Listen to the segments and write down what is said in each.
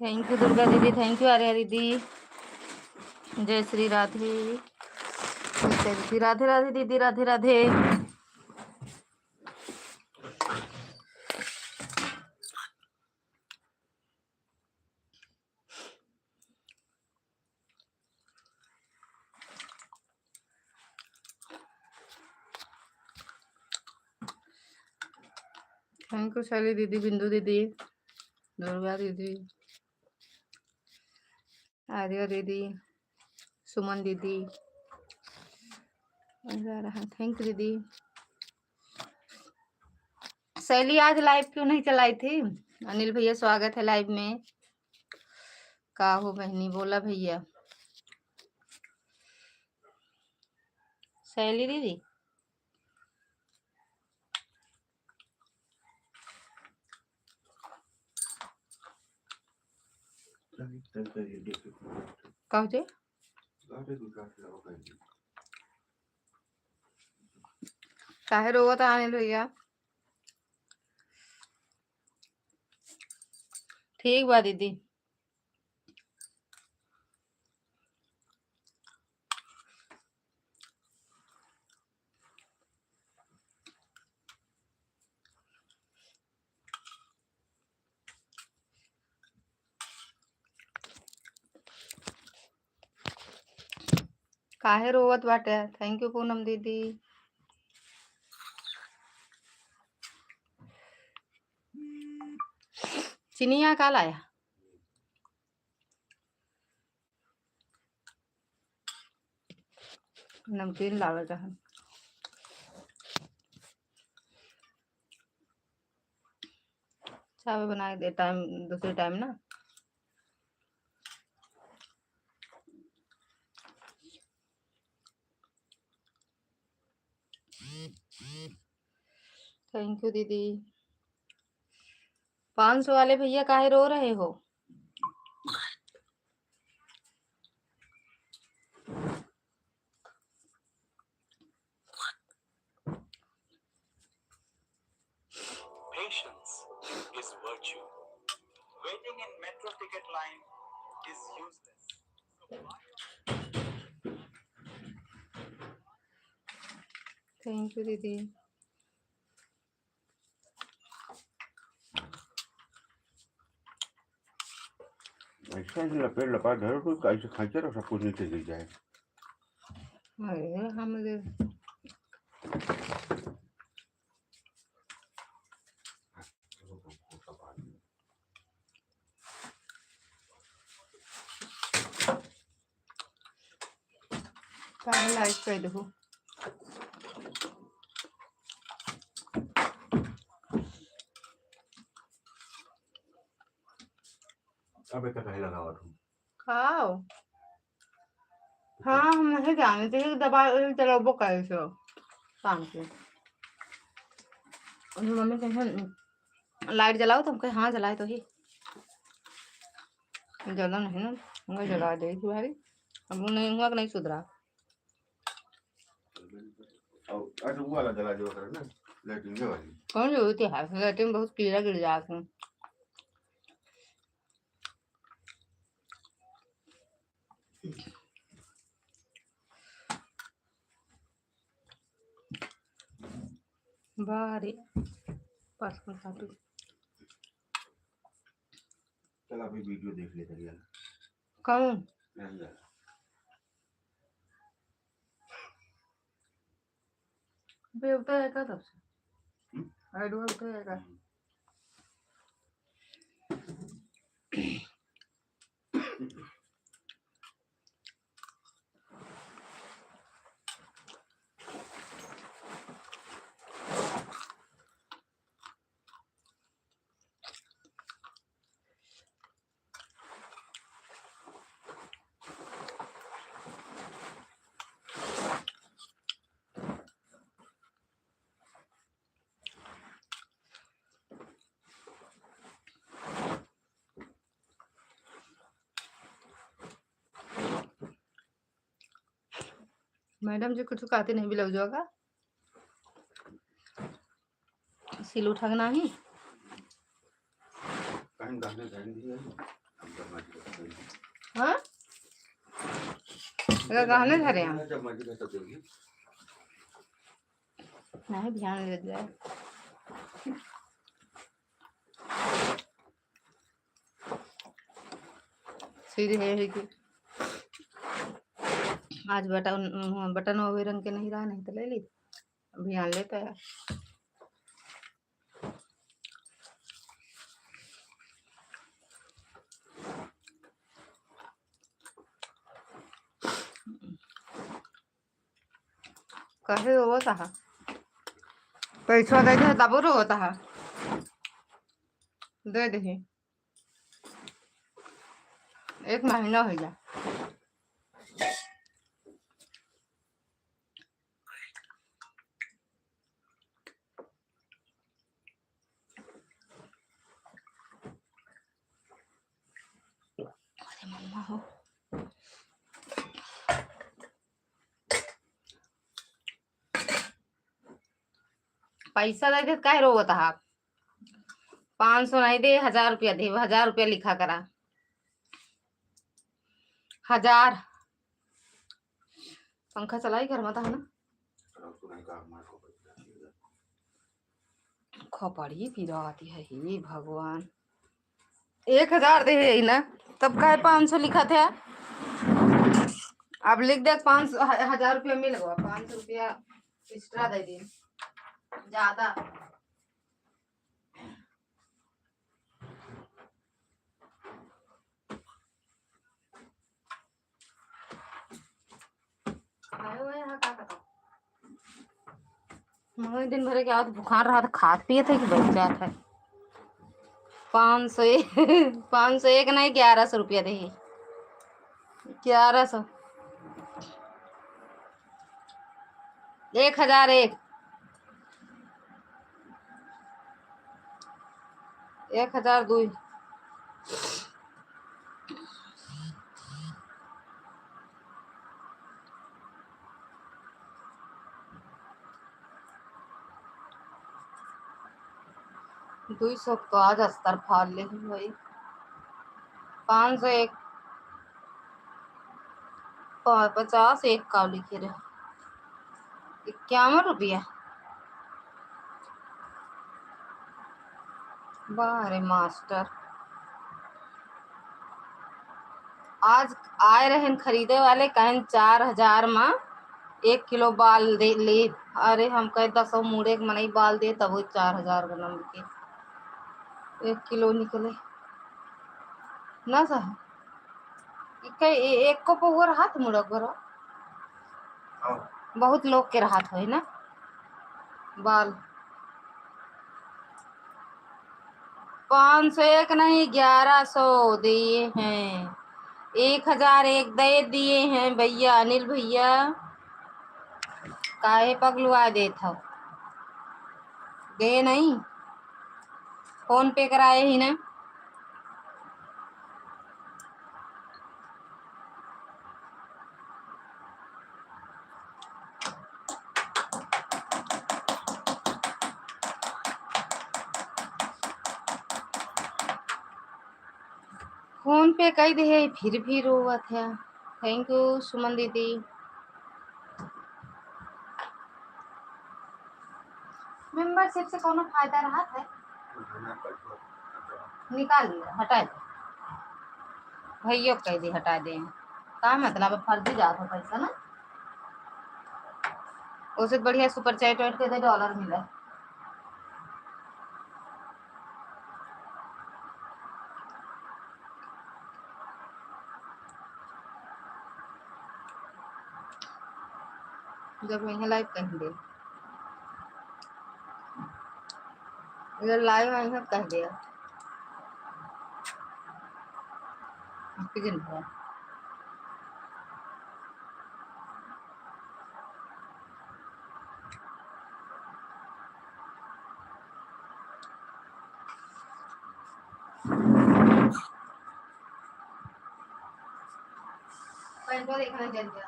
Thank you Durga दीदी, thank you Arya दीदी। जय श्री राधे दीदी, राधे राधे दीदी, राधे राधे। थैंक यू शैली दीदी, बिंदु दीदी, दुर्गा दीदी, आर्या दीदी, सुमन दीदी, थैंक यू दीदी। शैली आज लाइव क्यों नहीं चलाई थी? अनिल भैया स्वागत है लाइव में। का हो बहनी, बोला भैया। शैली दीदी कहते काहे रोवत अनिल भैया? ठीक बा दीदी। काहे रोवत बाटे? थैंक यू पूनम दीदी। चिनिया का लाया? नमकीन लावल चाहन। चावल बना दे टाइम, दूसरे टाइम ना। थैंक यू दीदी। 500 वाले भैया काहे रो रहे हो? Patience is virtue. Waiting in metro ticket line is useless. Thank you दीदी। ऐसा ही लपेट लपा धरो तो कैसे खींचे तो सब कुछ नीचे गिर जाए। अरे हम काहे लाइक कर दो। अब एक कहीं लगाओ तुम। खाओ। हाँ हम नहीं जानते थे दबा चलो कैसे काम से। मम्मी कहीं लाइट जलाओ, तुम कहे हाँ जलाए तो ही जला नहीं ना, उंगा जला दे थी भाई। अब नहीं हुआ कि नहीं सुधरा। और आज वो वाला जला जो कर ना लाइटिंग वाली। कौन जरूरत है? लाइटिंग बहुत कीड़ा गिर जाते हैं। बारे पास में काटू। चल अभी वीडियो देख ले करिए। कौन बेवता है का तब से? ऐड होता है का? मैडम जी कुछ कहते नहीं ब्लाउज का सिल उठा के नहीं कहीं गाने गाने दिए हाँ अगर गहने धरे हैं नहीं ध्यान दे दिया सीधे है कि आज बटन वो रंग के नहीं रहा, नहीं तो ले ली अभियान लेता है। कहे रोता है पैसा दे दे तब रोता है, दे दे 1 महीना हो गया। अरे मम्मा हो पैसा दे दे काहे रोता है। 500 नहीं दे 1000 रुपया दे, 1000 रुपया लिखा करा 1000। पंखा चलाई घर मत है ना खोपड़ी फिर आती है हे भगवान। 1000 दे है ना तब काहे 500 लिखा था। अब लिख दे 500 1000 रुपया मिल गया, 500 रुपया एक्स्ट्रा दे दे ज्यादा। मगर दिन भर क्या बुखार रहा था, खाद पिए थे कि बच जाता है। 501 नहीं 1100 रुपया दे 1100 1001 1002 200 तो आज अस्तर फाड़ ले भाई। 501 50 एक का लिखे रहे 51 रुपया। बारे मास्टर आज आए रहे खरीदे वाले कहन 4000 में 1 किलो बाल दे ले। अरे हम कहे 10 मुड़े के मनई बाल दे तब 4000 का नंबर के 1 किलो निकले ना सह एक को पहुर हाथ मुड़क भरो बहुत लोग के राहत हो ना बाल। 501 नहीं 1100 दिए हैं, 1001 दे दिए हैं भैया। अनिल भैया काहे पगलुआ देत हो, दे नहीं फोन पे कराए ही ना। फोन पे कही दे फिर भी रोवत है। थैंक यू सुमन दीदी। मेंबरशिप से कोनो फायदा रहा है निकाल लिया हटा दे भैया कह दे हटा दे का मतलब फर्जी जात हो पैसा ना उससे बढ़िया सुपर चैट वैट के दे डॉलर मिला। जब मैं लाइव कह दे इधर लाइव आई है कह दिया आपके दिन भर देखना चल गया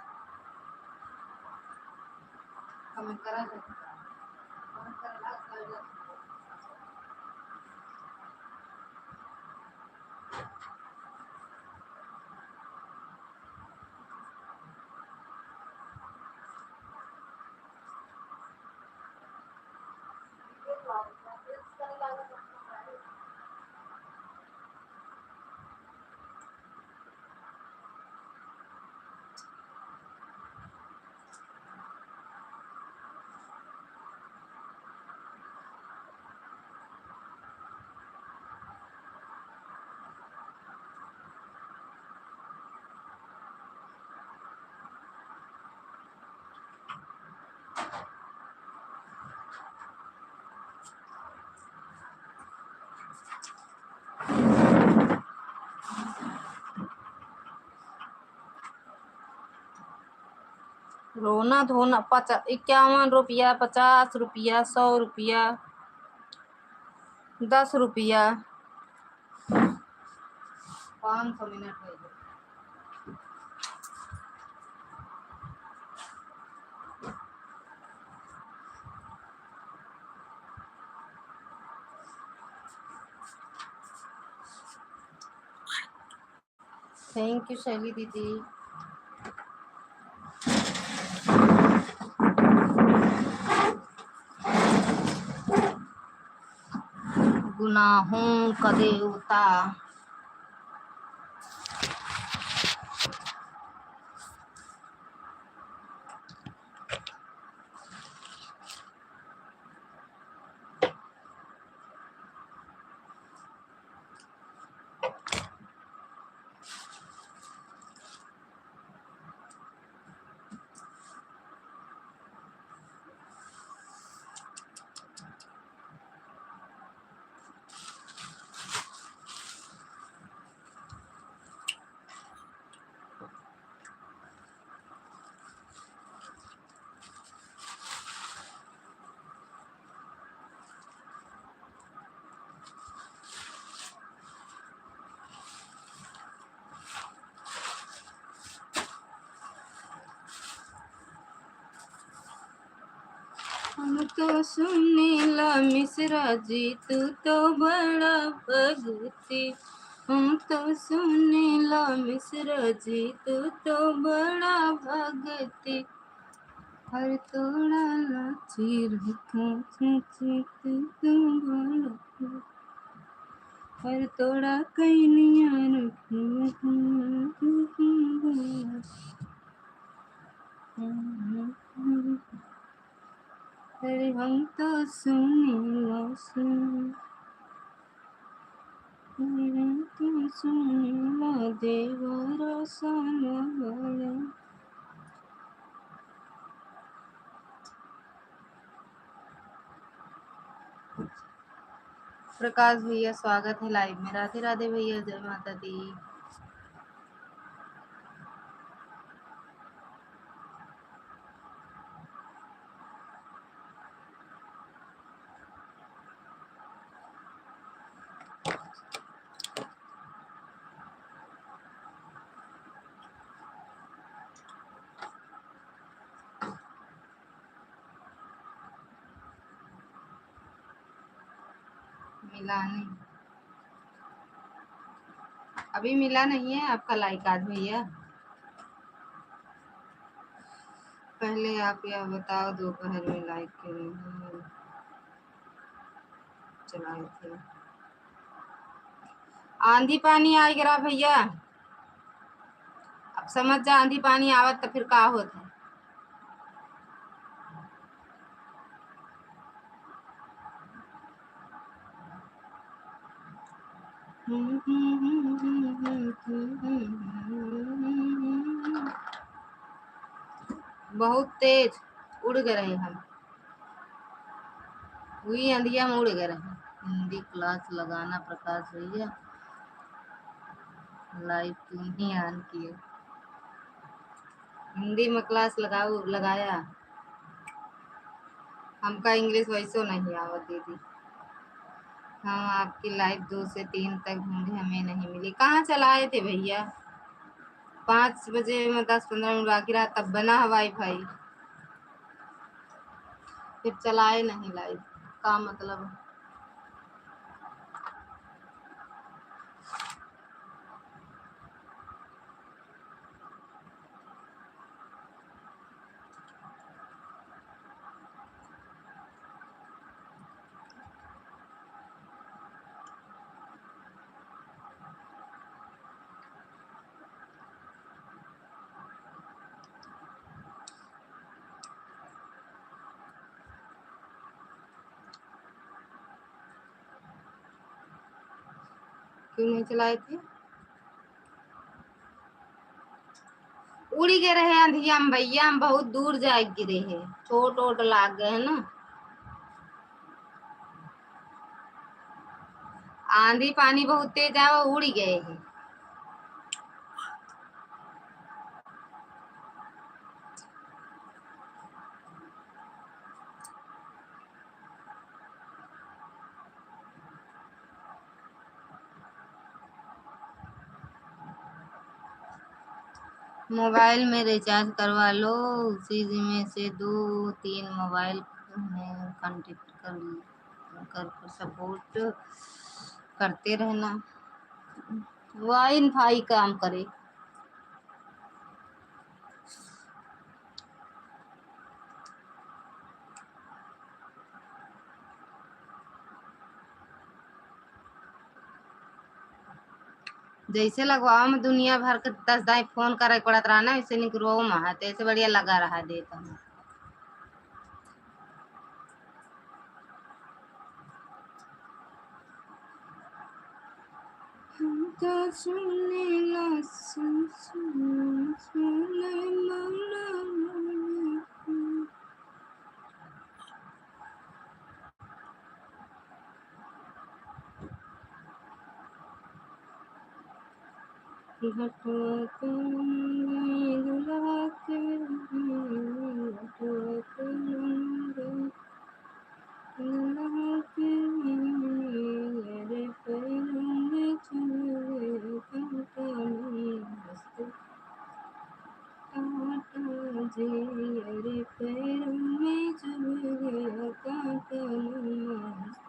कमेंट करा रोना धोना 51 रुपया, 50 रुपया, 100 रुपया, 10 रुपया, 500 मिनट हो गए। थैंक यू शैली दीदी। गुनाहों का देवता। हम तो सुनीला मिश्रा जी, तू तो बड़ा भगती। हम तो सुनीला मिश्रा जी, तू तो बड़ा भगती। हर तोड़ा लाची रखा तू बड़ा, हर तोड़ा कैनिया अरे हम तो सुनीला सुनीला देवरा साला। प्रकाश भैया स्वागत है लाइव में। राधे राधे भैया, जय माता दी। मिला नहीं, अभी मिला नहीं है आपका लाइक आज भैया। पहले आप यह बताओ दोपहर में लाइक क्यों चलाए थे। आंधी पानी आ गया भैया, अब समझ जा, आंधी पानी आवत तो फिर का होता। बहुत तेज उड़ गए हम, हुई अंधिया में उड़ गए। हिंदी क्लास लगाना प्रकाश भैया, लाइव तुम ही ऑन किए। हिंदी में क्लास लगाओ, लगाया। हमका इंग्लिश वैसो नहीं आवत दीदी। हाँ, आपकी लाइव 2 से 3 तक ढूंढे, हमें नहीं मिली। कहाँ चलाए थे भैया? 5 बजे में 10-15 मिनट बाकी रहा, तब बना वाईफाई, फिर चलाए नहीं लाइव। का मतलब? क्यों नहीं चलाए थे? उड़ी गए रहे अंधिया में भैया, हम बहुत दूर जाए गिरे है, चोट वोट लाग गए है ना। आंधी पानी बहुत तेज आया, उड़ गए है। मोबाइल में रिचार्ज करवा लो, उसी में से 2-3 मोबाइल में कॉन्टेक्ट कर सपोर्ट करते रहना, वाई काम करे। जैसे लगवाओ में दुनिया भर के 10 दाई फोन करे पड़त रहा ना, वैसे निकरो महा तो ऐसे बढ़िया लगा रहा देता हूँ। हमका सुने ला सुने मौला हटवा करूंगी दुल्हा के हटवा करूंगी दुल्हा के मेरे पैरों में चले कांटा मस्त कांटा जी, अरे पैरों में चल गया कांटा मस्त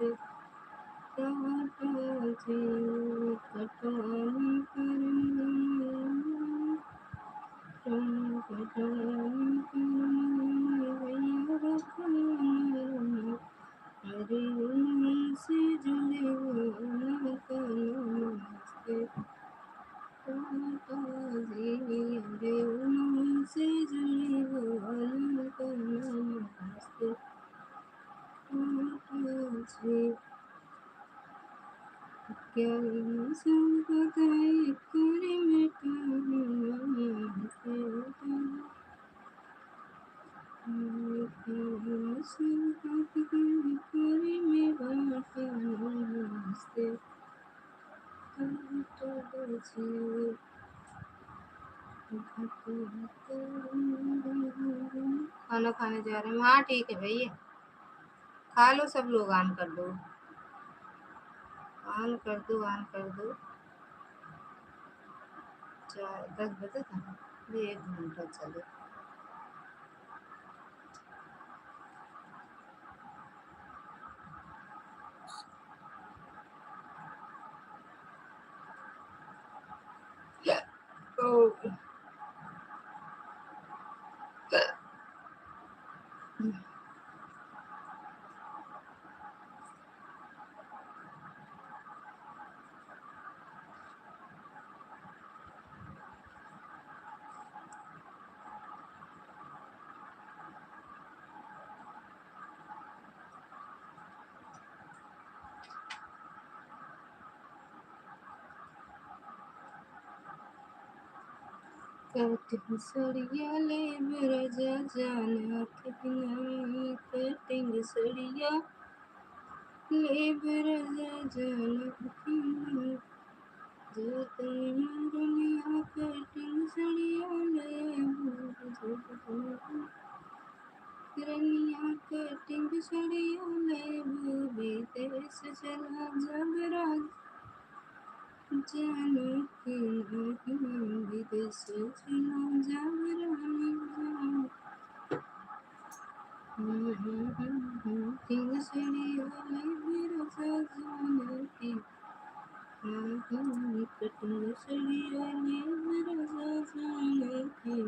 कांटा जी, कटवानी करूंगी कटवानी करूंगी भैया रखना, अरे उनसे जुड़े हुए नमस्ते कांटा जी, अरे उनसे जुड़े हुए नमस्ते कांटा जी। क्या संकट है करे मिटाना से संकट है करे में बाटाना से कांटा जी, खाना खाने जा रहे हैं। हाँ ठीक है भैया, खा लो सब लोग, ऑन कर दो, ऑन कर दो, ऑन कर दो। 10 बजे था, 1 घंटा चले। ओ कटिंग सड़िया ले ब्रजा जाना कितना, कटिंग सड़िया ले ब्रजा जाना कितना, जो तुम दुनिया कटिंग सड़िया ले रनिया कटिंग सड़िया ले विदेश चला जबरा जानो कि विदेश चला जबरा कटिंग सड़िया ले ब्रजा जाना की, कटिंग सड़िया ले ब्रजा जाना की।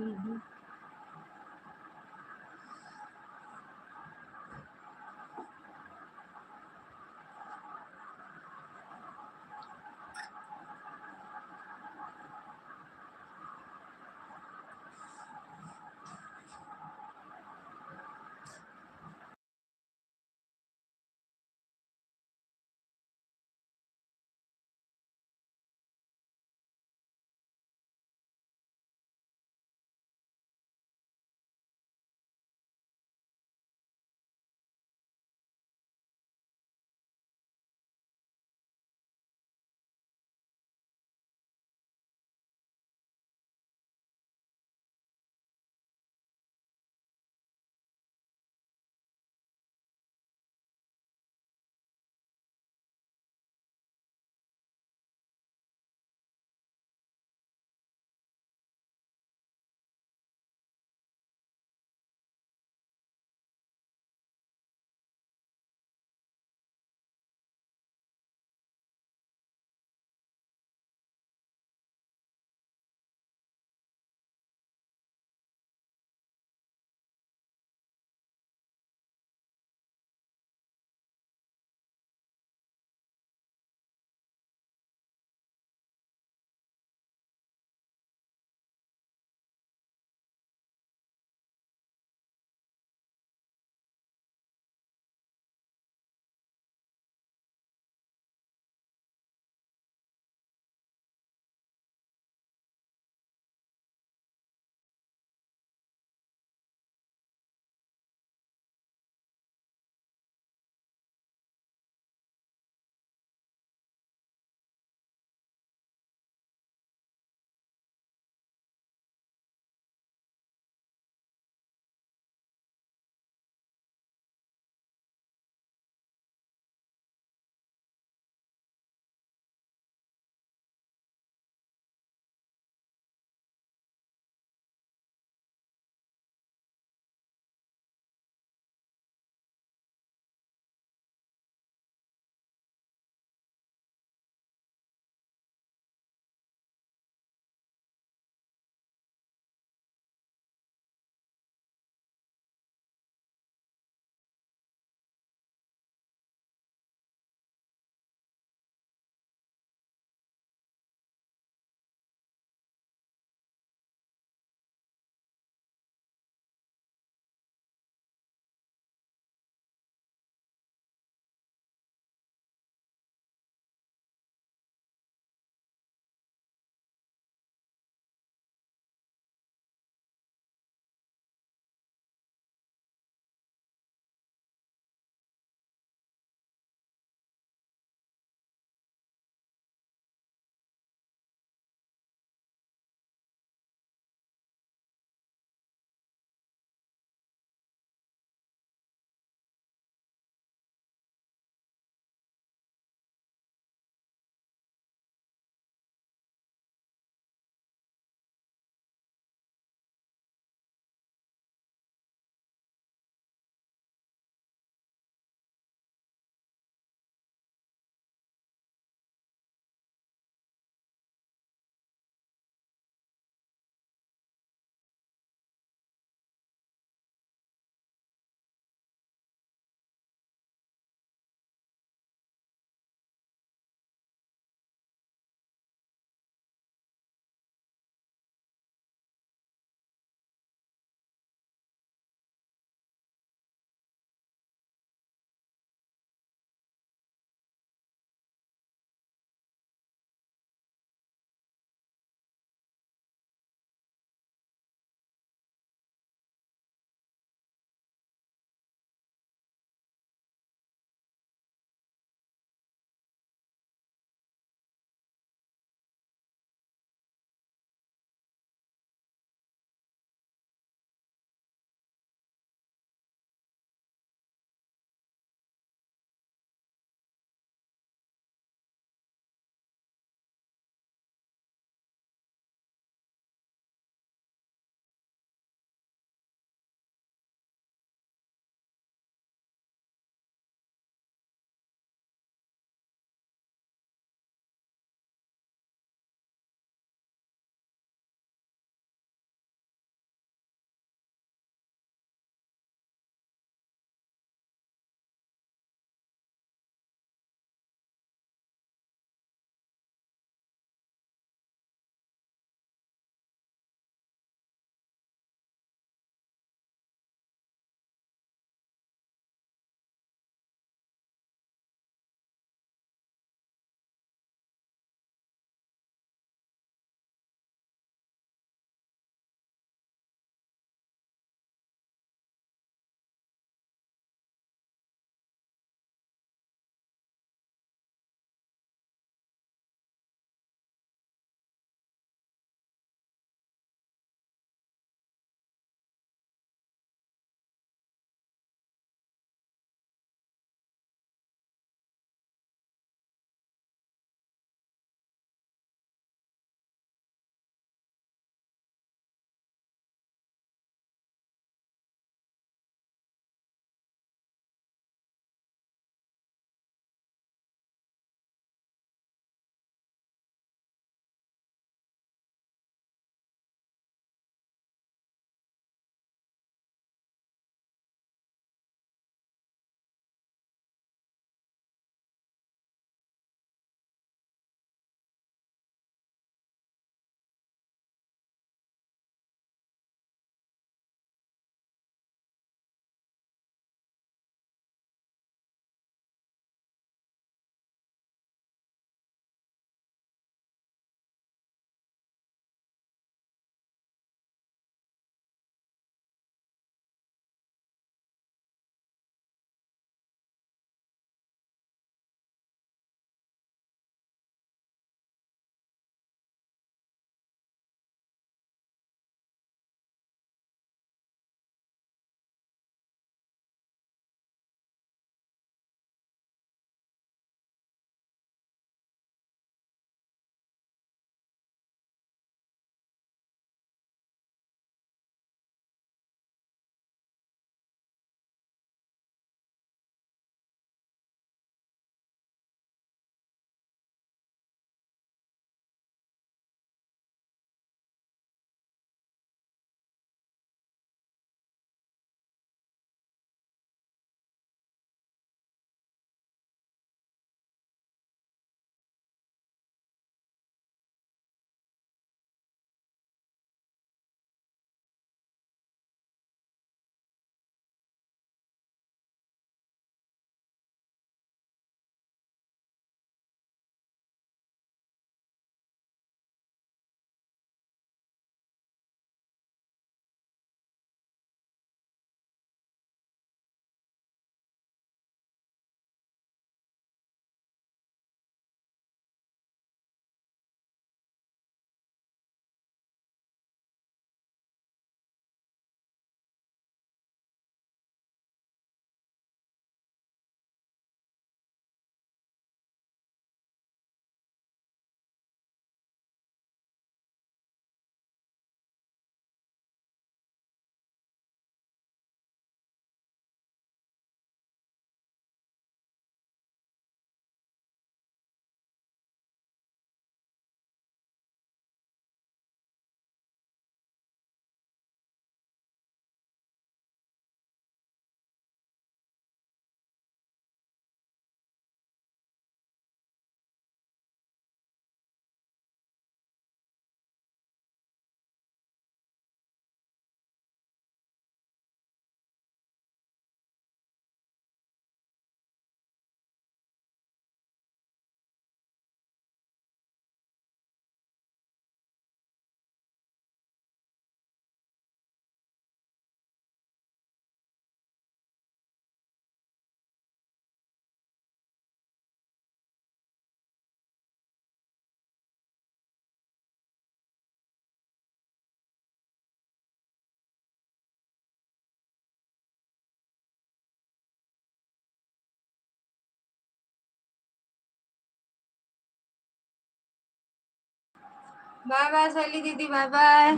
बाय बाय शैली दीदी, बाय बाय।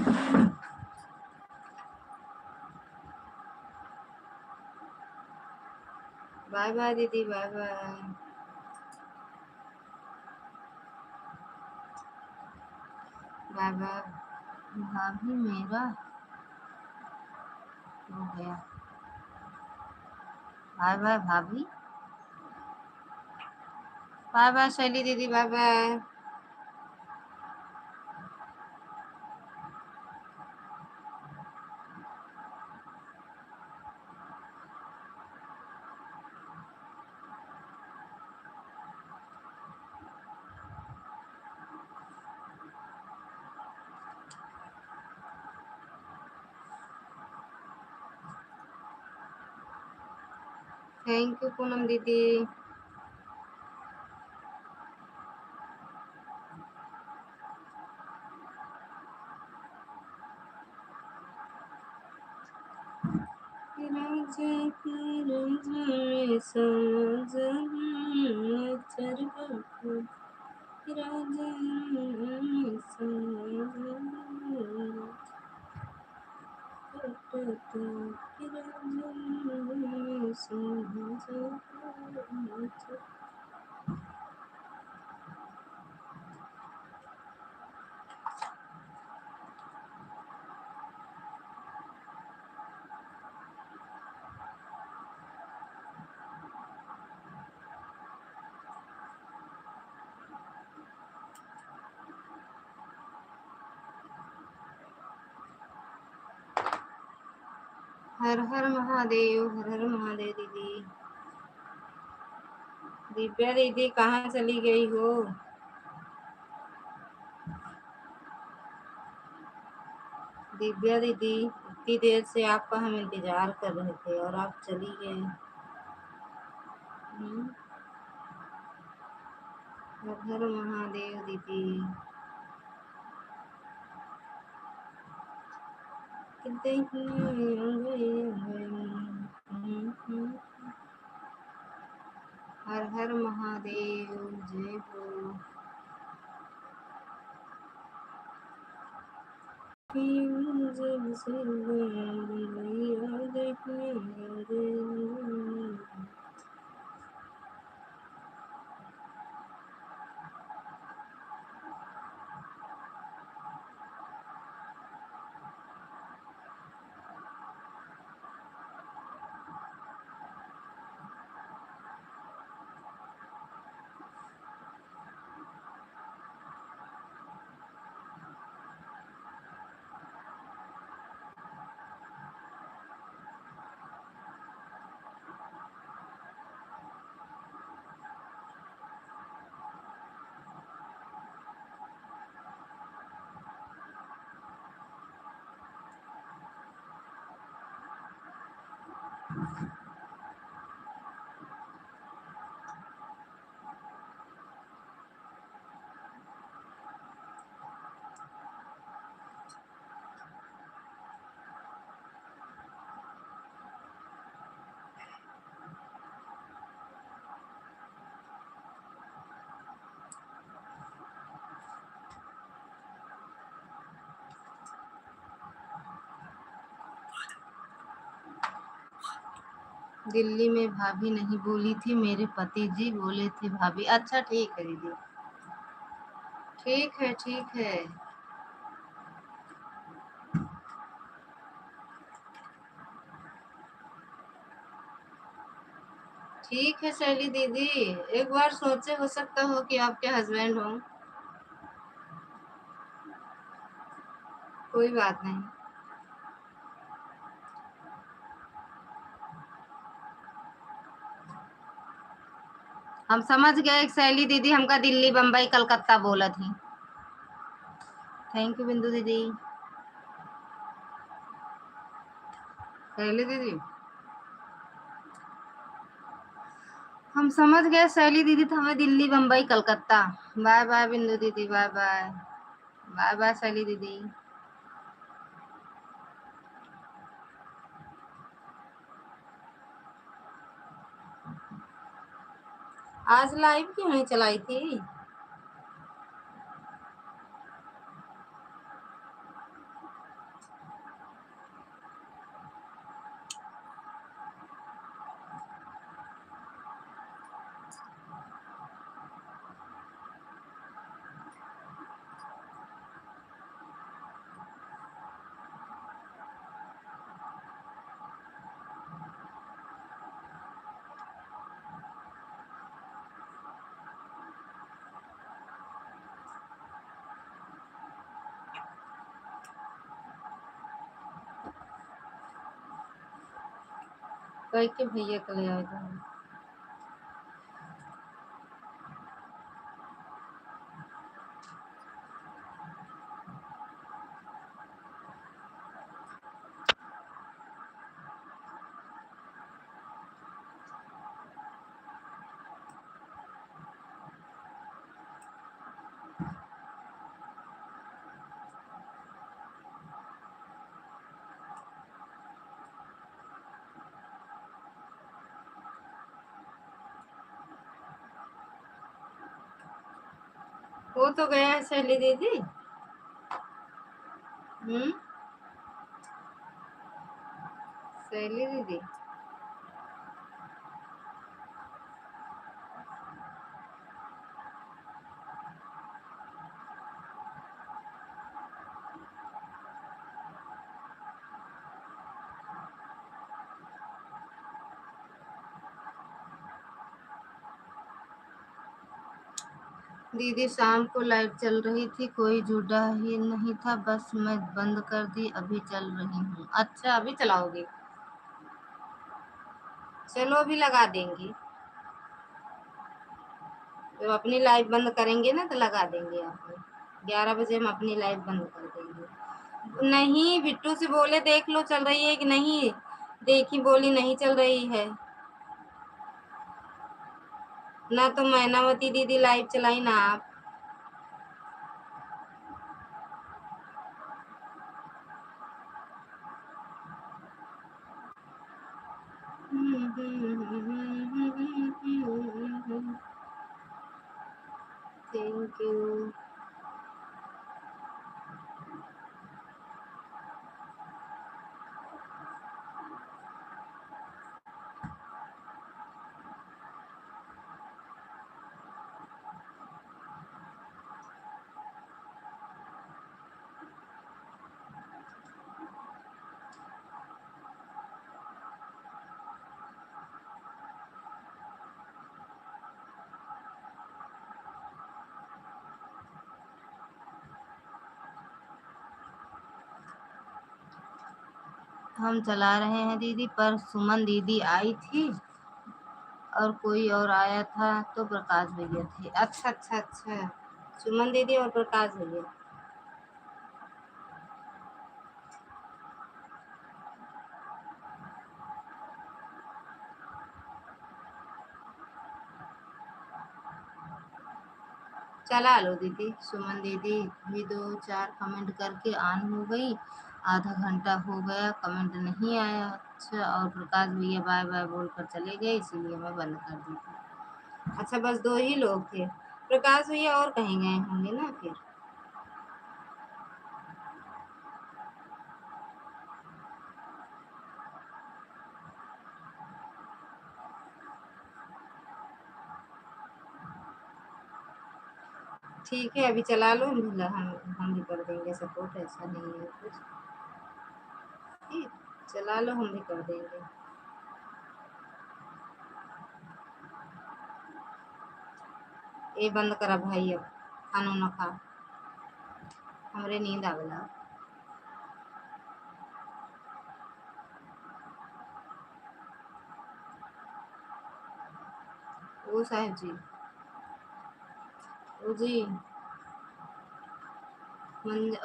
बाय बाय दीदी, बाय बाय। बाय बाय भाभी, मेरा हो गया। बाय बाय भाभी, बाय बाय शैली दीदी, bye bye. Thank you Poonam दीदी। हर हर महादेव, हर हर महादेव दीदी। दिव्या दीदी कहाँ चली गई हो? दिव्या दीदी, इतनी देर से आपका हम इंतजार कर रहे थे और आप चली गए। हर हर महादेव दीदी। हर हर महादेव, जय बोलो। जब से मैया देखने रे। दिल्ली में भाभी नहीं बोली थी, मेरे पति जी बोले थे भाभी। अच्छा ठीक है दीदी, ठीक है ठीक है। ठीक है शैली दीदी, एक बार सोचे, हो सकता हो कि आपके हस्बैंड हो। कोई बात नहीं। हम समझ गए शैली दीदी, हमका दिल्ली बम्बई कलकत्ता बोला थी। थैंक यू बिंदु दीदी। शैली दीदी, हम समझ गए शैली दीदी तो हमें दिल्ली बम्बई कलकत्ता। बाय बाय बिंदु दीदी, bye bye. Bye bye Shaili दीदी। आज लाइव क्यों नहीं चलाई थी? कह के भैया के ले आएगा। वो तो गया है सहेली दीदी। सहेली दीदी दीदी शाम को लाइट चल रही थी, कोई जुड़ा ही नहीं था, बस मैं बंद कर दी, अभी चल रही हूँ। अच्छा अभी चलाओगे, चलो अभी लगा देंगे। जब अपनी लाइव बंद करेंगे ना तो लगा देंगे। आप 11 बजे हम अपनी लाइव बंद कर देंगे। नहीं बिट्टू से बोले देख लो चल रही है कि नहीं, देखी बोली नहीं चल रही है ना, तो मैनावती दीदी लाइव चलाई ना आप। Thank you. हम चला रहे हैं दीदी, पर सुमन दीदी आई थी और कोई और आया था तो प्रकाश भैया थे। अच्छा अच्छा अच्छा, सुमन दीदी और प्रकाश भैया। चला लो दीदी। सुमन दीदी भी 2-4 कमेंट करके ऑन हो गई, आधा घंटा हो गया कमेंट नहीं आया। अच्छा, और प्रकाश भैया बाय बाय बोलकर चले गए, इसीलिए मैं बंद कर दी थी। अच्छा बस 2 ही लोग थे, प्रकाश भैया और कहीं गए होंगे ना फिर। ठीक है अभी चला लो, हम भी कर देंगे सपोर्ट, ऐसा नहीं है कुछ। ठीक, चला लो हम भी कर देंगे। ये बंद करा भाई, अब खानो न खा, हमरे नींद आवेला। ओ साहब जी, ओ जी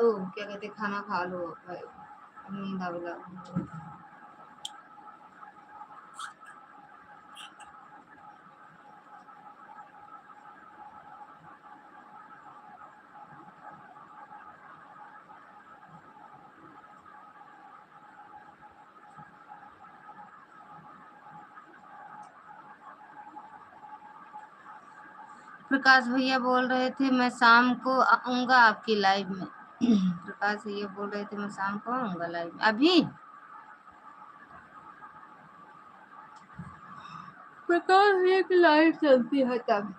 ओ क्या कहते, खाना खा लो भाई, अब नींद आवेला। प्रकाश भैया बोल रहे थे मैं शाम को आऊंगा आपकी लाइव में। प्रकाश भैया बोल रहे थे मैं शाम को आऊंगा लाइव में। अभी प्रकाश भैया की लाइव चलती है तब।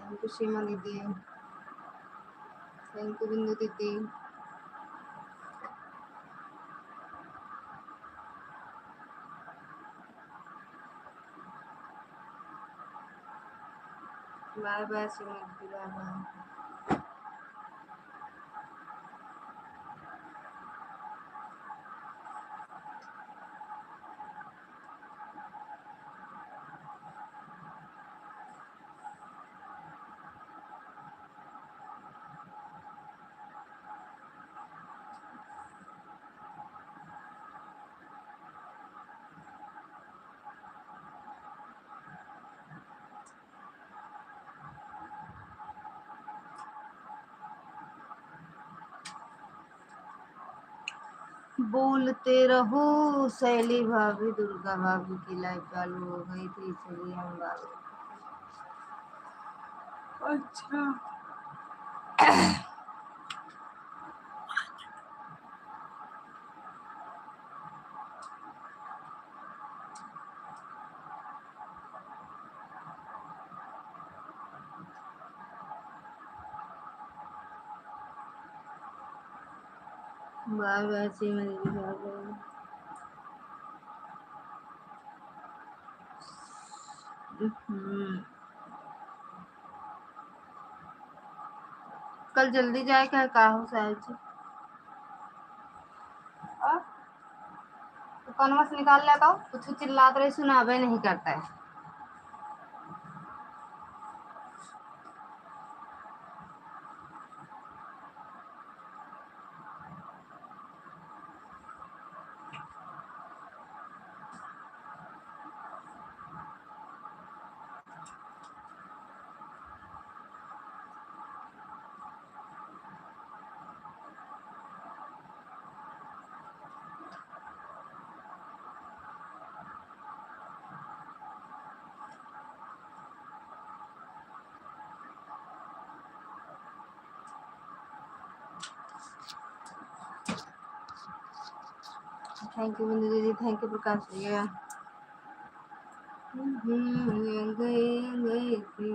थैंक यू सीमा दीदी, थैंक यू बिंदु दीदी। बाय बाय सीमा दीदी, बाय बाय। बोलते रहो शैली भाभी, दुर्गा भाभी की लाइव चालू हो गई थी इसलिए हम बात। अच्छा, बाय बाय सीमा दीदी, बाय बाय। कल जल्दी जाए क्या काहू साहब जी? तो कनवा से निकाल लेता हूँ, कुछ चिल्लात रही सुनाबे नहीं करता है। थैंक यू बिंदु दीदी, थैंक यू प्रकाश भैया। गए थी।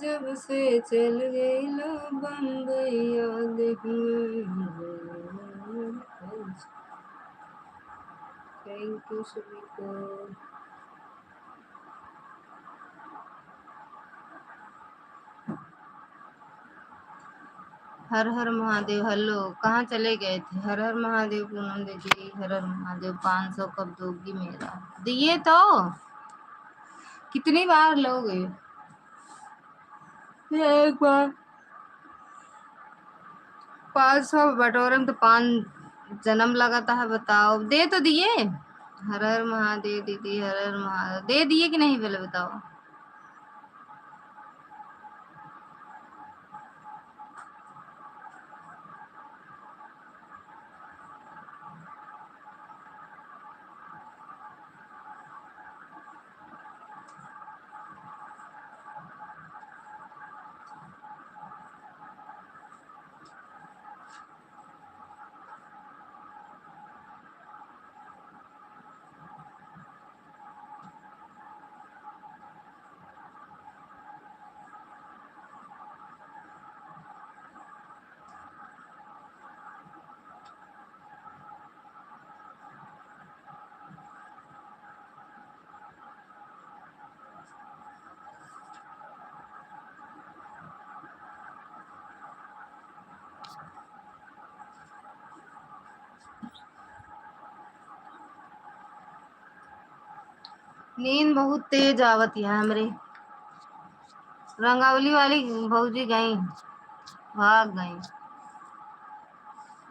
जब से चल गई ला बम्बई याद थैंक यू सभी को। हर हर महादेव। हेलो, कहाँ चले गए थे? हर हर महादेव पूनम दीदी, हर हर महादेव। 500 कब दोगी मेरा? दिए तो कितनी बार लोगे? एक बार 500 बटोरे में तो 5 जन्म लगाता है, बताओ। दे तो दिए। हर हर महादेव दीदी, हर हर महादेव। दे दिए कि नहीं पहले बताओ। नींद बहुत तेज आवत है हमरे। रंगावली वाली भौजी गई, भाग गई।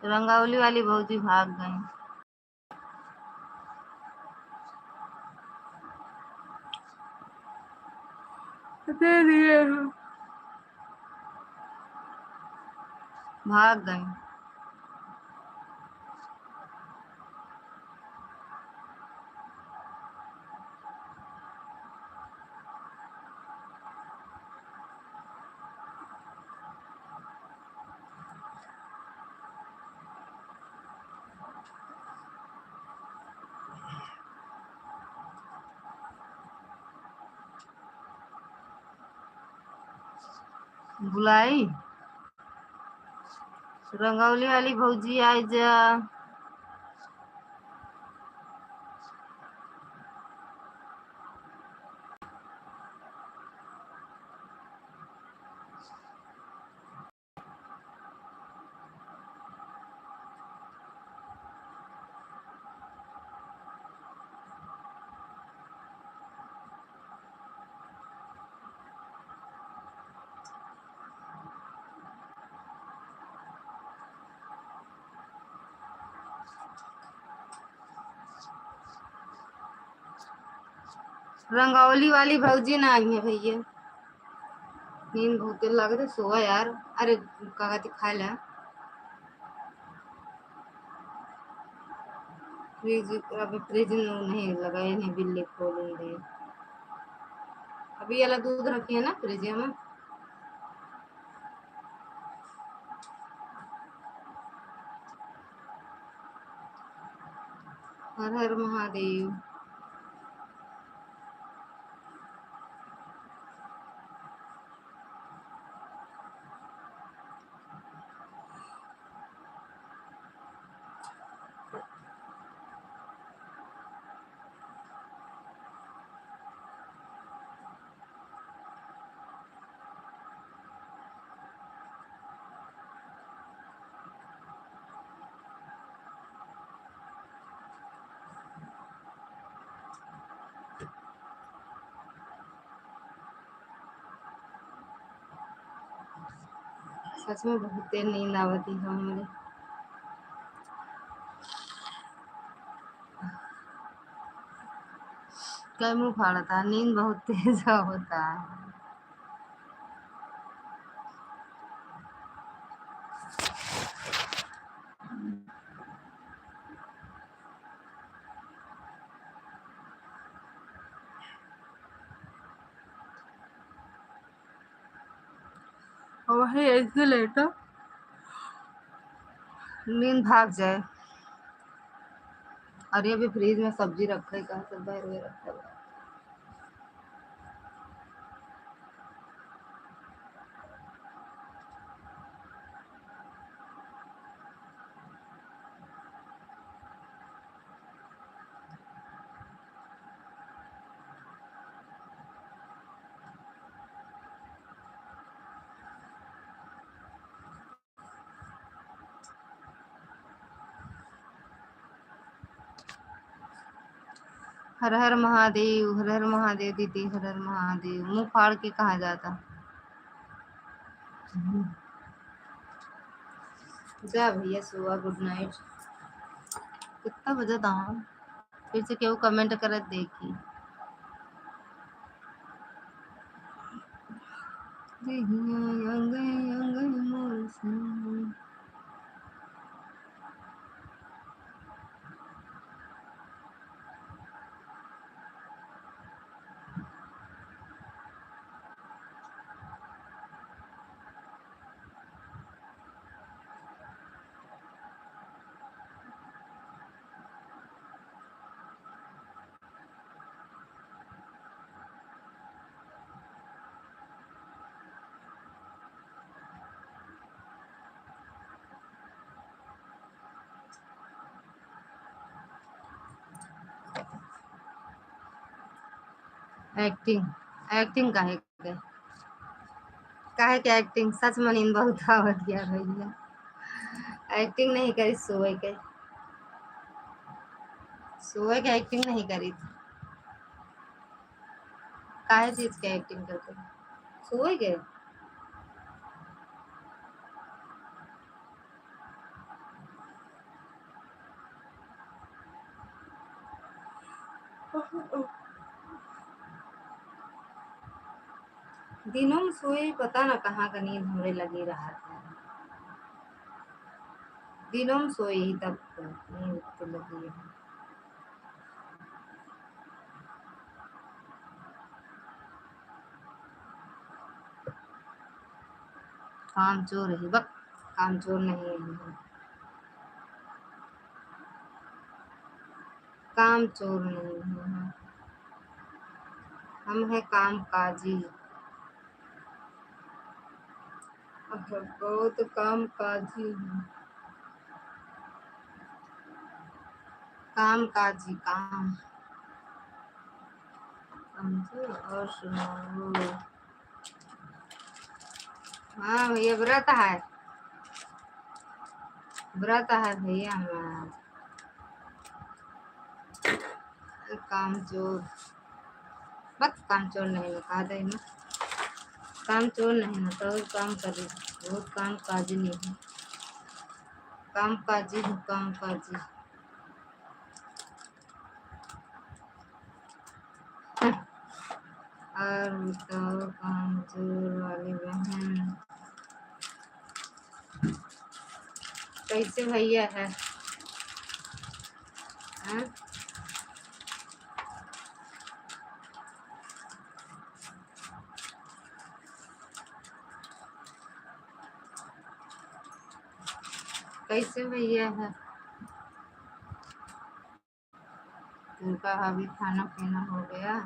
रंगावली वाली भौजी भाग गई। दे दिए, भाग गई। बुलाई रंगौली वाली भौजी आई जा। रंगौली वाली भौजी ना आई है भैया। नींद बहुत लग रही, सोआ यार। अरे का कहती खाए ला फ्रिज। अभी फ्रिज नहीं लगाए, नहीं बिल्ली खोलूंगी। अभी वाला दूध रखी है ना फ्रिज में। हर हर महादेव। सच में बहुत देर नींद आवती है हमारे। क्या मुंह फाड़ता, नींद बहुत तेज होता है। वही ऐसे लेटा नींद भाग जाए। अरे अभी फ्रिज में सब्जी रखा है, कहाँ सब बाहर में रखा है। हर हर महादेव, हर हर महादेव दीदी, हर हर महादेव। मुंह फाड़ के कहाँ जाता। जा भैया सुआ, गुड नाइट। कितना बजा था। फिर से केहू कमेंट करत देखी। एक्टिंग, एक्टिंग काहे के एक्टिंग। सच में नींद बहुत आवत गया भैया। एक्टिंग नहीं करी, सोए के। सोए के एक्टिंग नहीं करी थी। काहे चीज के एक्टिंग करते। सोए के। दिनों में सोए, पता ना कहाँ का नींद हमरे लगी रहा था। दिनों में सोई तब नींद तो लगी है। काम चोर है बक, काम चोर नहीं है हम। काम चोर नहीं है हम है काम काजी। बहुत काम काजी हूँ। काम काजी काम। समझो और सुनाओ। हाँ भैया व्रत है, व्रत है भैया हमारा। काम चोर, बस काम चोर नहीं ना कहा दे ना, काम चोर नहीं ना तो काम करे, बहुत काम काजी नहीं है, काम काजी हूँ काम काजी। और बताओ काम चोर वाली बहन कैसे भैया है? हाँ? कैसे भैया है? उनका अभी खाना पीना हो गया?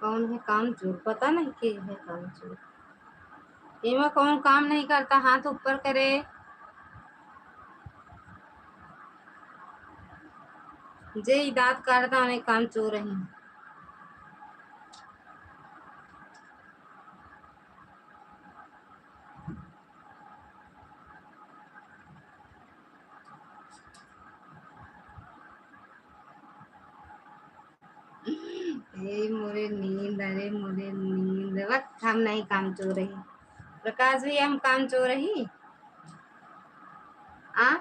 कौन है काम चोर? पता नहीं के है काम चोर। एमा कौन काम नहीं करता, हाथ ऊपर करे। जे ई दांत काटता उन्हें काम चोर है। ए मोरे नींद, अरे मोरे नींद, वक्त हम नहीं काम चोर रही। प्रकाश भैया हम काम चोर रही आ,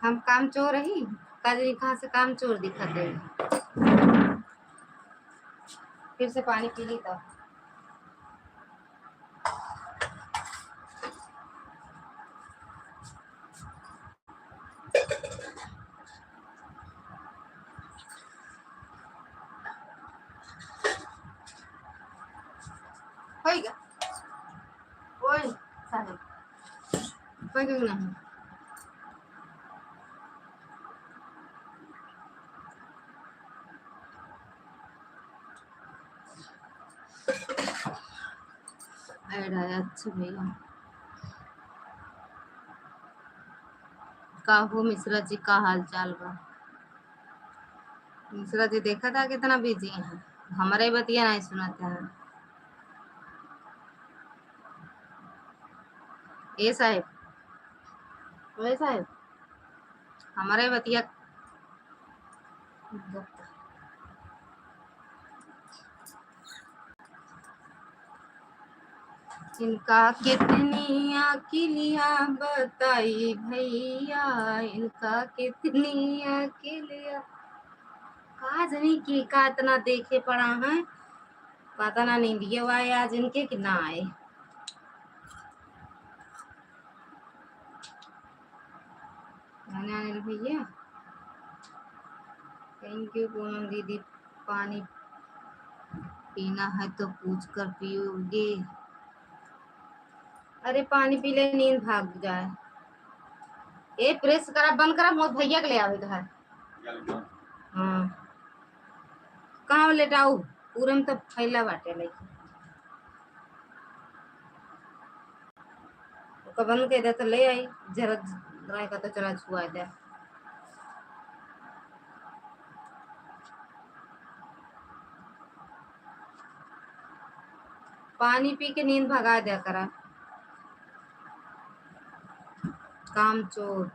हम काम चोर रही। काजरी कहाँ से काम चोर दिखा दे? फिर से पानी पी ली तब। होइगा ओए साहब, होइगा नहीं। ऐड आया अच्छा भैया। का हो मिश्रा जी का हाल चाल बा? मिश्रा जी देखा था कितना बिजी है, हमारे बतिया नहीं सुनाते हैं। ए साहब, ओए साहब, हमारे बतिया इनका कितनी अकिलिया बताई भैया, इनका कितनी अकिलिया। आज नहीं की का इतना देखे पड़ा है, पता ना नींदिए आए आज इनके कि ना आए। आने आने भैया थैंक यू। पूनम दीदी पानी पीना है तो पूछ कर पियोगे? अरे पानी पी ले नींद भाग जाए। ए प्रेस करा बंद करा, मोत भैया के ले आवे घर। हाँ कहाँ लेटाऊ, पूरे में तो फैला बाटे लइका। ओका बंद कर दे तो ले आई, जरा रह का तो चला छुआ दे। पानी पी के नींद भगा दिया करा। काम चोर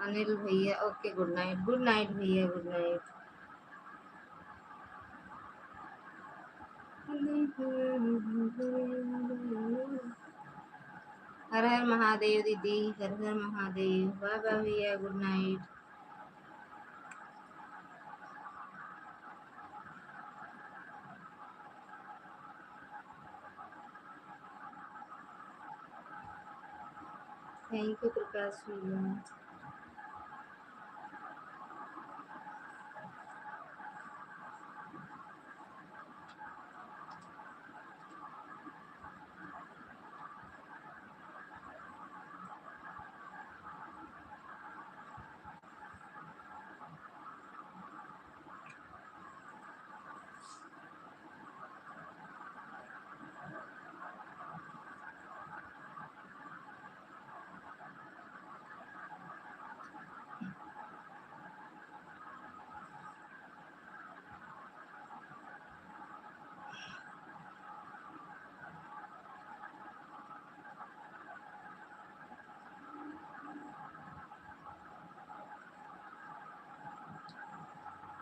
अनिल भैया okay good night, good night भैया, गुड नाइट। हर हर महादेव दीदी, हर हर महादेव। बाय बाय भैया, गुड नाइट। थैंक यू प्रकाश भैया।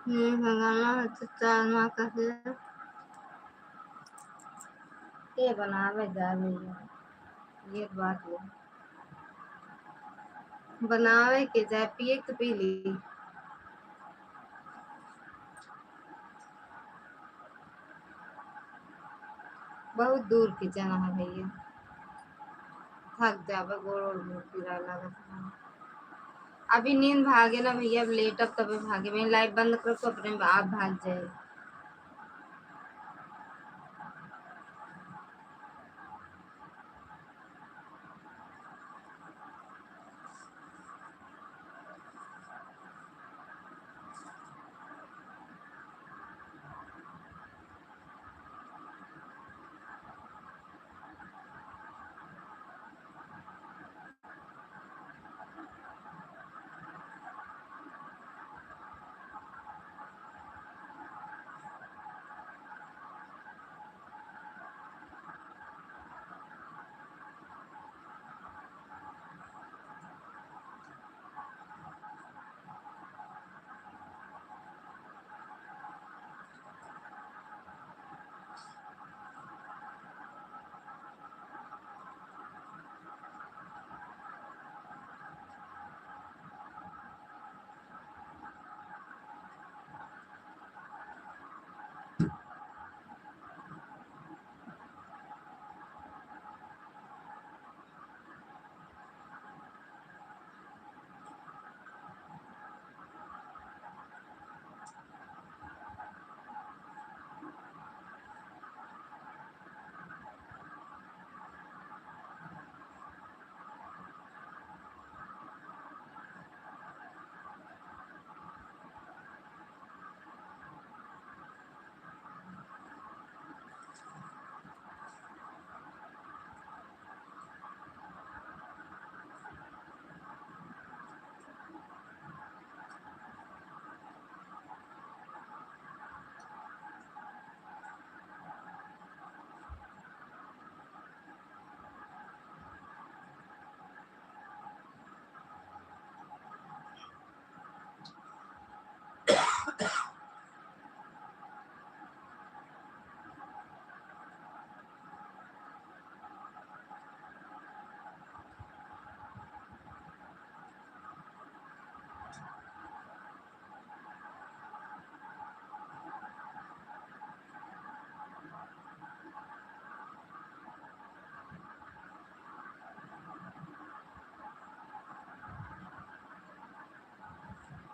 भगाना है तो 4 माह का है। के बनावे जा भैया, ये बात है। बनावे के जाए, पिए के तो पी ली। बहुत दूर खींचना है भैया, थक जावे, गोड़ ओड़ मुँह पीरा लागत है। अभी नींद भागे ना भैया, अब लेटब तबे भागे। मैं लाइट बंद कर तो अपने आप भाग जाए।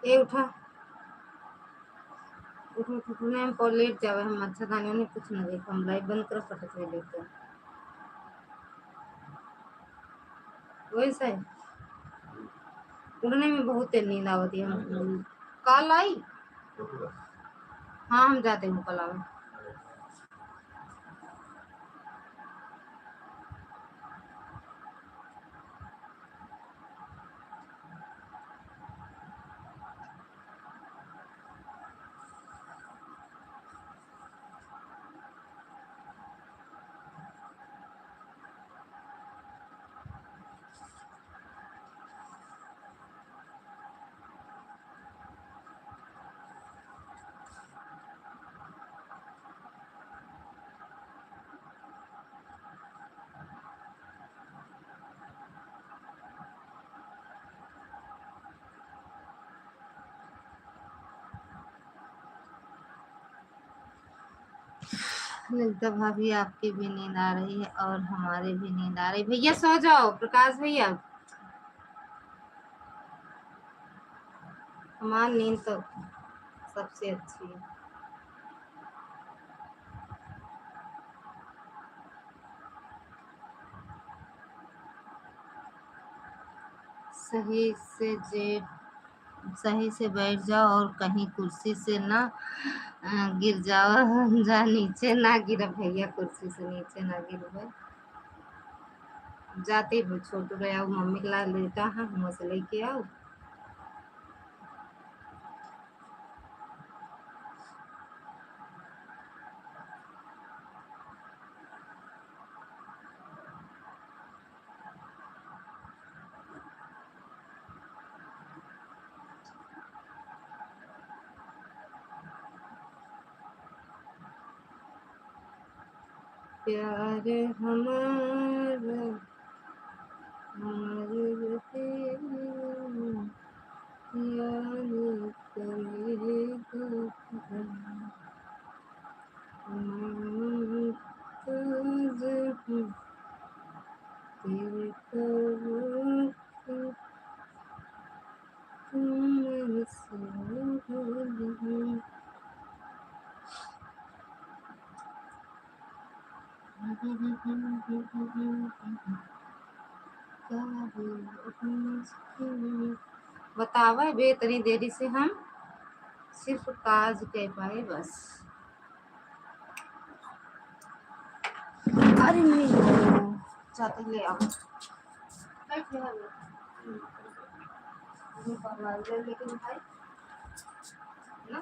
ए उठा, उठने में पर लेट जावे। हम मच्छरदानी उन्हें कुछ ना देख, हम लाइट बंद कर फटक से लेते वैसा है। उड़ने में बहुत तेज नींद आवती है हमको। कल आई, हाँ हम जाते हैं कल आवे। ललिता भाभी, आपकी भी नींद आ रही है और हमारी भी नींद आ रही है। भैया सो जाओ, प्रकाश भैया। हमारी नींद तो सबसे अच्छी है। सही से सही से बैठ जाओ और कहीं कुर्सी से ना गिर जाओ। जा नीचे ना गिर भैया, कुर्सी से नीचे ना गिर। जाते छोटू रहे मम्मी के ला लेटा है, वहाँ से लेके आओ। प्यार हमारा हमारे रहे याद करेगा मुमताज हूँ तेरे कदमों की तुम मेरे साथ हो। बतावा बे इतनी देरी से हम सिर्फ काज कह पाए बस। अरे नहीं जाते ले आओ लेकिन भाई ना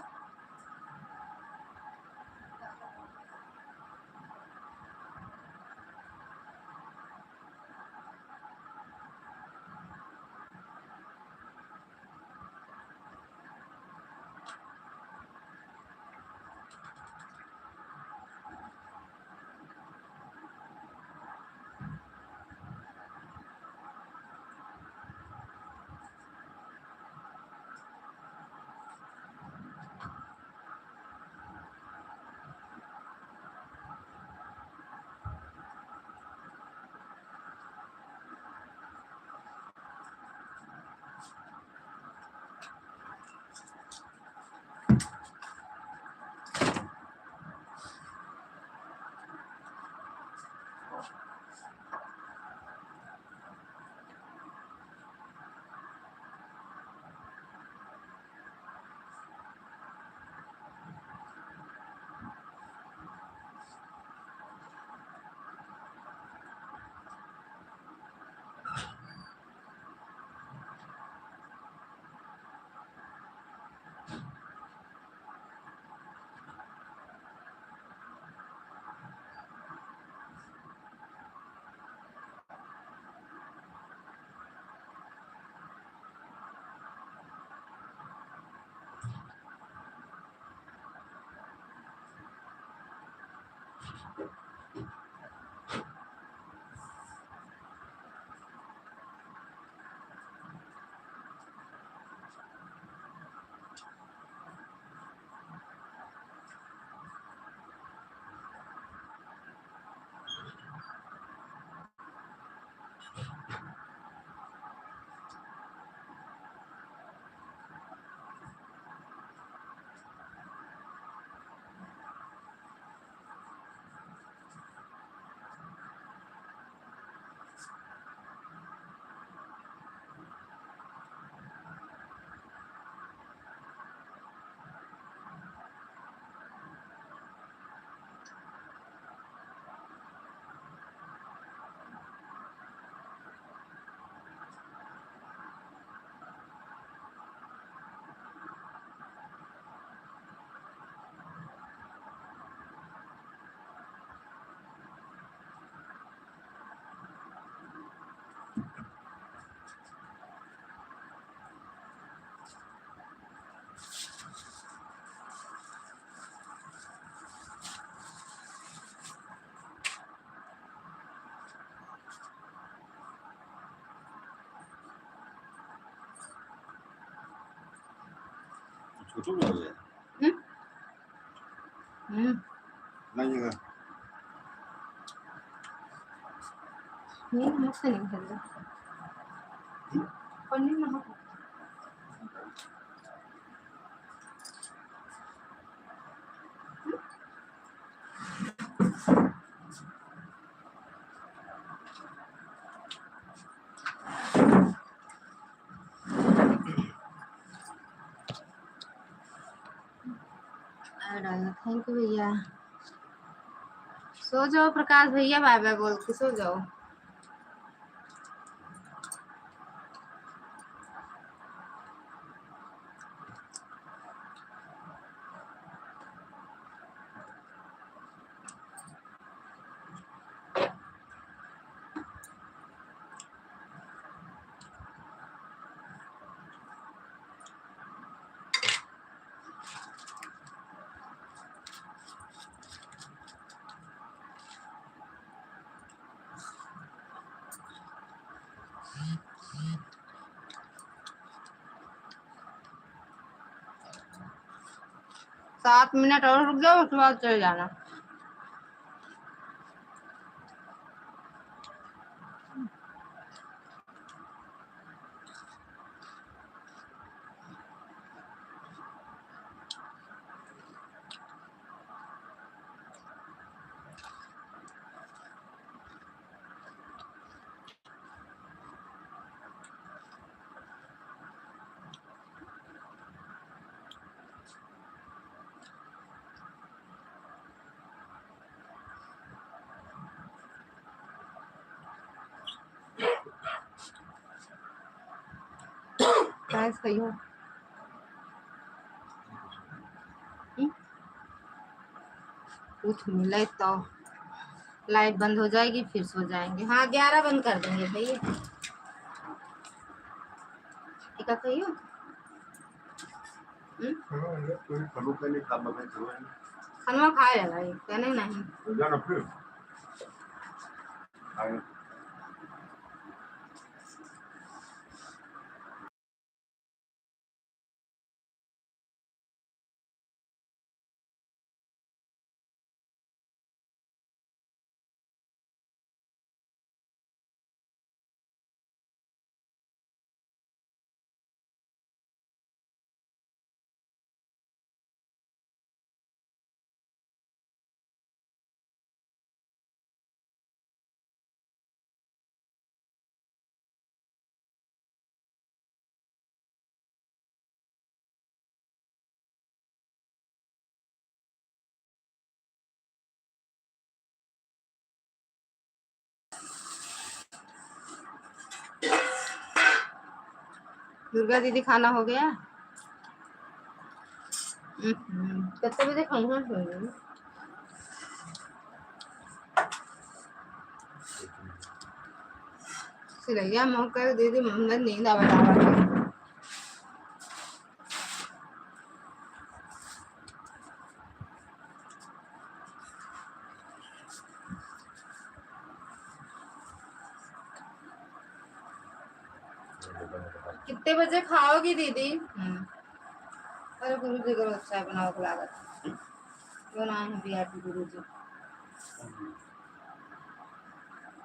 छोटू भी आ गया नहीं है नहीं मुझसे नहीं कर रहा पन्नी ना हो थैंक यू भैया। सो जाओ प्रकाश भैया बाय बाय बोल के सो जाओ। 7 मिनट और रुक जाओ, उसके बाद चले जाना। क्या सही हो? कुछ मिले तो लाइट बंद हो जाएगी, फिर सो जाएंगे। हाँ 11 बंद कर देंगे भैया। क्या कही हो? खाना खा लेगा ये, कहने नहीं। दुर्गा दीदी खाना हो गया? कितने बजे खाना सोएंगे? सिलैया मौका दीदी मोहम्मद नींद आवे लागल। कितने बजे खाओगी दीदी? अरे गुरु जी को चाय बनाओ के लागत बनाए हैं बिहारी गुरु जी।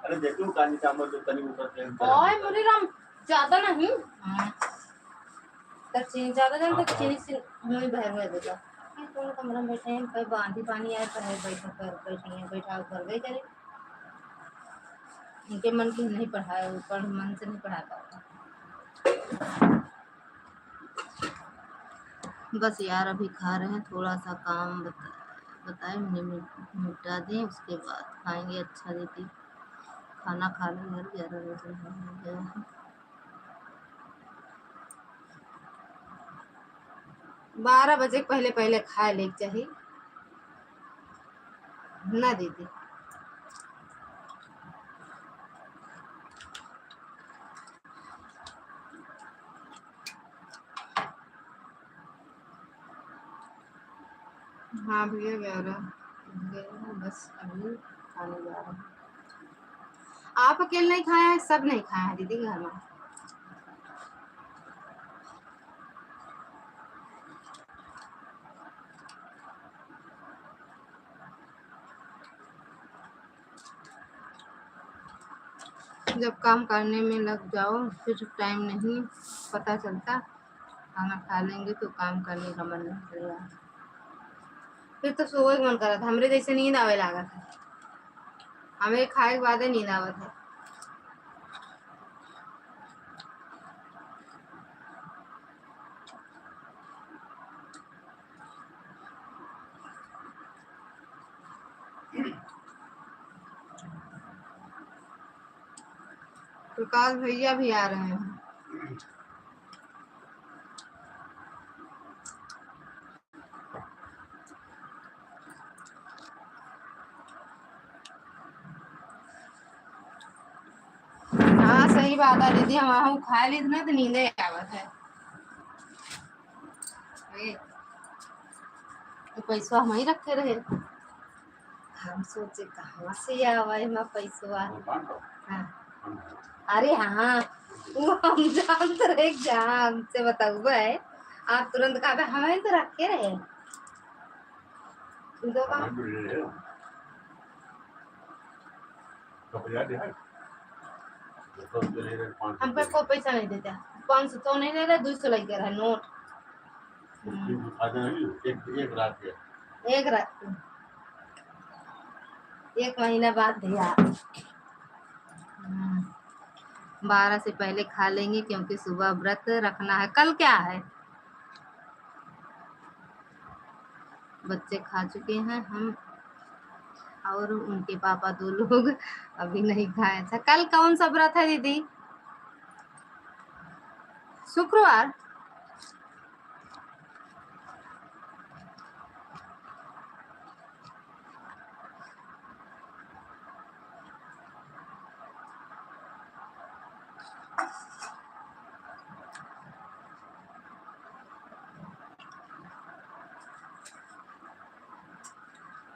अरे देखो कानी चावल जो तनी ऊपर से ओए मुरी राम ज्यादा नहीं। तब चीनी ज्यादा जल तक चीनी से मुंह भर में देगा। ये कौन कमरा में बैठे हैं, कोई बांधी पानी आए पर बैठा कर बैठी हैं, बैठा कर गए करे। उनके मन की नहीं पढ़ाया, ऊपर मन से नहीं पढ़ाता होगा। बस यार अभी खा रहे हैं, थोड़ा सा काम बताए निपटा दें, उसके बाद खाएंगे। अच्छा दीदी खाना खा लें यार, 11 बजे हो गया है। 12 बजे पहले पहले खा ले चाहिए ना दीदी। हाँ भैया 11 बस अभी खाने जा रहे हैं। आप अकेले नहीं खाए हैं? सब नहीं खाए हैं दीदी घर में। जब काम करने में लग जाओ फिर टाइम नहीं पता चलता। खाना खा लेंगे तो काम करने का मन नहीं करेगा, फिर तो सोए मन करा था। हमरे जैसे नींद आवे लगा था, हमें खाए के बाद नींद आवा था। प्रकाश भैया भी आ रहे हैं। हाँ सही बात है दीदी, हम खा ली ना तो नींदे आवत है। तो पैसा हम ही रखे रहे, हम सोचे कहाँ से आवे में पैसा। हाँ। अरे हाँ वो हम जानते रहे, जहाँ हमसे बताऊँ है आप तुरंत कहा हमें तो रखे रहे। दो का सामान तो ले ले तो 50 दे है 200 रुपये ले रहे 500 हम पे को पैसा नहीं देता 500 तो नहीं ले रहे 200 लग गया है नोट तीन खाते नहीं एक रात के एक रात एक महीना बाद दिया 12 से पहले खा लेंगे क्योंकि सुबह व्रत रखना है कल क्या है बच्चे खा चुके हैं हम और उनके पापा 2 लोग अभी नहीं खाए अच्छा कल कौन सा व्रत है दीदी शुक्रवार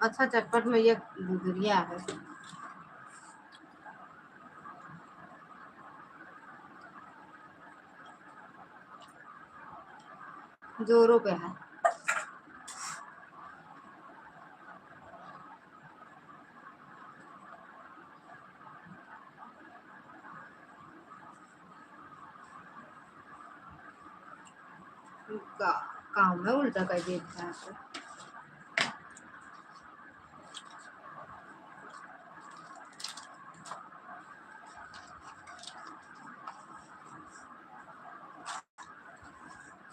अच्छा चटपट में ये गुदरिया है जोरों पे है का, काम में उल्टा कर देता है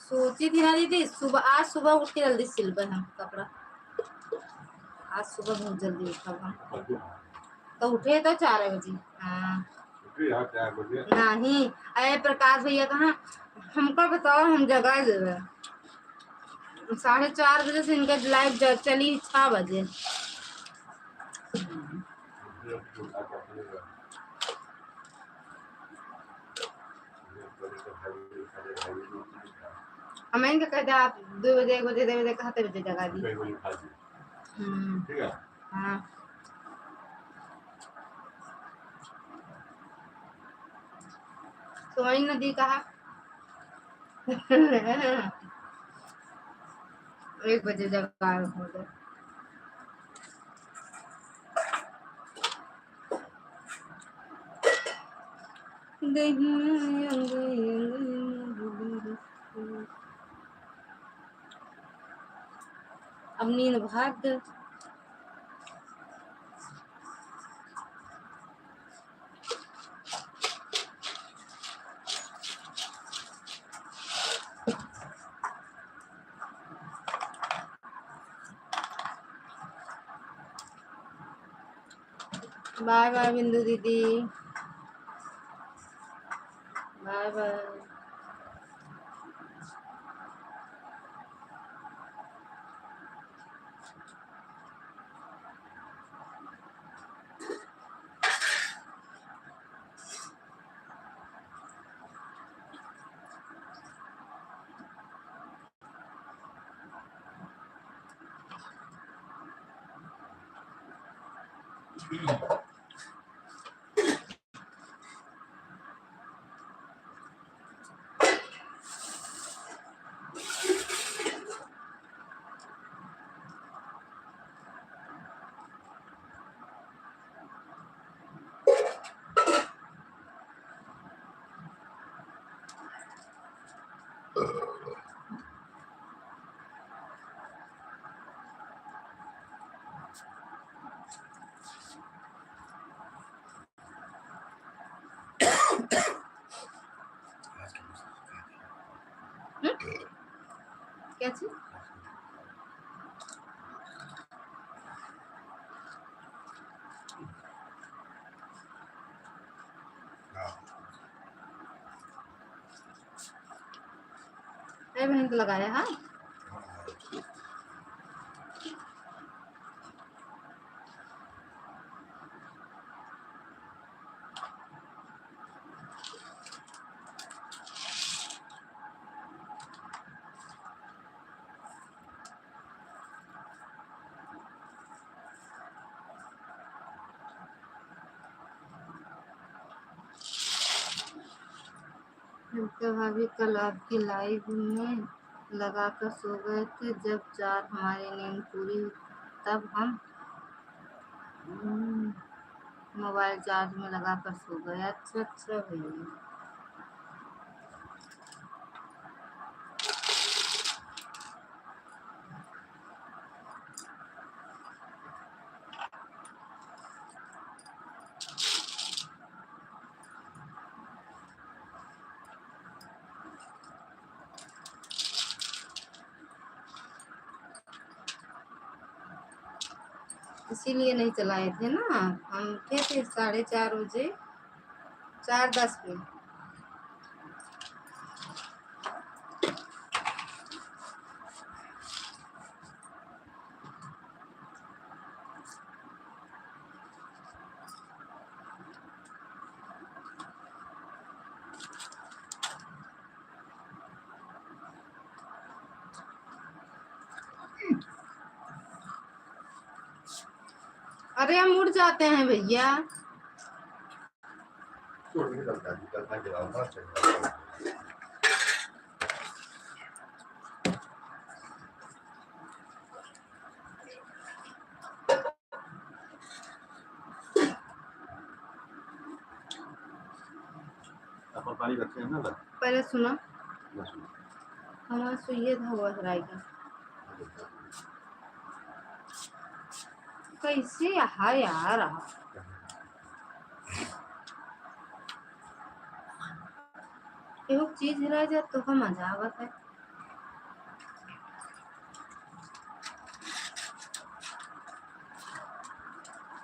सोची थी ना दीदी सुबह आज सुबह उठ के जल्दी सिलबे हम कपड़ा आज सुबह बहुत जल्दी उठा हम तो उठे तो 4 बजे हाँ फिर यार 4 बजे नहीं अरे प्रकाश भैया कहाँ हमको बताओ हम जगह देवे 4:30 बजे से इनका लाइव चली 6 बजे हमें इनका कहते आप 2 बजे 1 बजे 2 बजे कहते बजे जगह दी ठीक है हाँ तो वही नदी कहा 1 बजे जगह हो गए अब नींद भाग गई बाय बाय बिंदु दीदी बाय बाय क्या चीज बहन को लगाया हाँ तो भाभी कल आपकी लाइव में लगाकर सो गए थे जब 4 हमारी नींद पूरी तब हम मोबाइल चार्ज में लगा कर सो गए। अच्छा अच्छा भैया। इसीलिए नहीं चलाए थे ना, हम उठे थे 4:30 बजे, 4:10 पे। अरे हम उड़ जाते हैं भैया। पानी रखे हैं ना पहले सुना, हमारा सुइए था हुआ का कैसे यहाँ यार एगो चीज हिला जाए तो का मजा आवत है।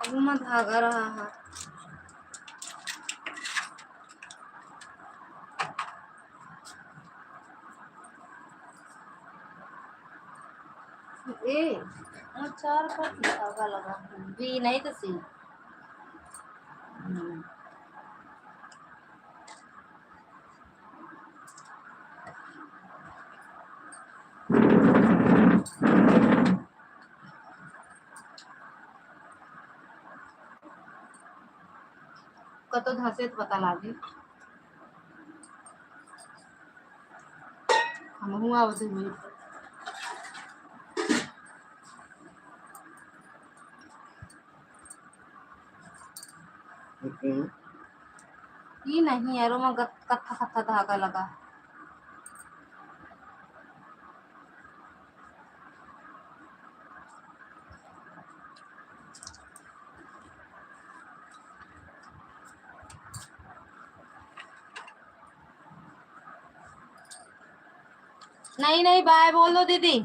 अब मैं धागा रहा है। ए और 4 का धागा लगा भी नहीं तो सी। कतो धसे तो पता लागे। हम हुआ बते हुए ये नहीं यार, मैं कत्था कत्था धागा लगा। नहीं नहीं बाय बोल दो दीदी।